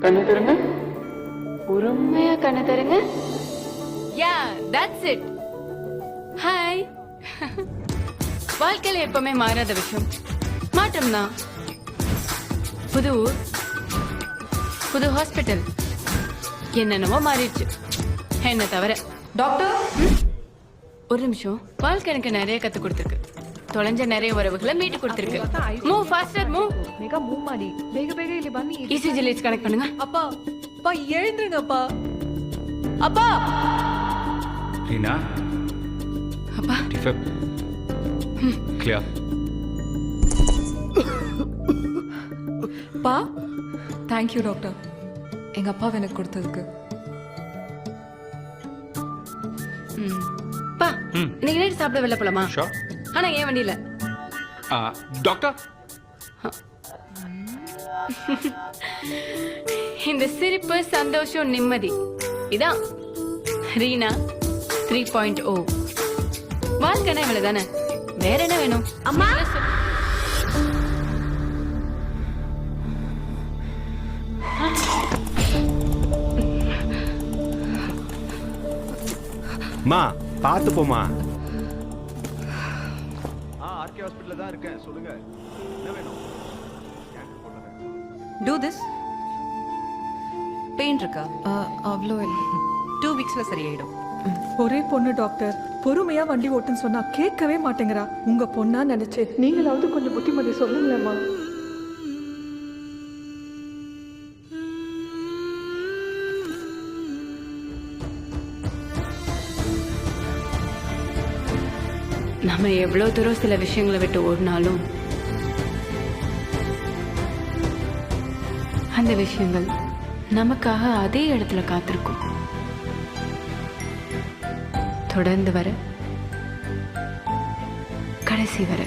கண்ணு தருங்க. பொறுமையா கண்ணு தருங்க. Yeah that's it. ஹாய். வாழ்க்கையில எப்பவுமே மாறாத விஷயம் மாற்றம் தான். புது ஊர், புது ஹாஸ்பிட்டல், என்னென்னவோ மாறிடுச்சு என்ன தவிர. டாக்டர், ஒரு நிமிஷம். வாழ்க்கை எனக்கு நிறைய கத்து கொடுத்துருக்கு. ತೊಳೆಂಜ நிறைய உறவுகளை மீட்டு கொடுத்திருக்கு. Move faster move. ಬೇಗ ಮೂವ್ ಮಾಡಿ. ಬೇಗ ಬೇಗ ಇಲ್ಲಿ ಬನ್ನಿ. இசிஜி லைட்ஸ் கனெக்ட் பண்ணுங்க. அப்பா அப்பா எழுந்துருங்கப்பா. அப்பா ரீனா, அப்பா டிஃபப் கிளியர். பா தேங்க் யூ டாக்டர், எங்க அப்பா எனக்கு கொடுத்ததுக்கு. பா இன்னைக்கு நைட் சாப்பிட வெளில போலாமா? ஷோர். ஆனா ஏன் வண்டியில? டாக்டர், இந்த சிரிப்பு, சந்தோஷம், நிம்மதி இதான் ரீனா 3.0. வாழ்க்கைனா இவ்வளவு தானே, வேற என்ன வேணும்? அம்மா மா பார்த்து போமா. ஆர்கே ஹாஸ்பிடல்ல தான் இருக்கேன். சொல்லுங்க, என்ன வேணும்? Do this. பெயின் இருக்கா? அவ்வளோ இல்லை. 2 வீக்ஸ்ல சரியாயிடும். ஒரே பொண்ணு டாக்டர், பொறுமையா வண்டி ஓட்டுன்னு சொன்னா கேட்கவே மாட்டேங்கிறா. உங்க பொண்ணா நினைச்சு நீங்களாவது கொஞ்சம் புத்திமதி சொல்லுங்களேம்மா. நம்ம எவ்வளவு தூரம் சில விஷயங்களை விட்டு ஓடினாலும் அந்த விஷயங்கள் நமக்காக அதே இடத்துல காத்திருக்கும். தொடர்ந்து வர, கடைசி வர.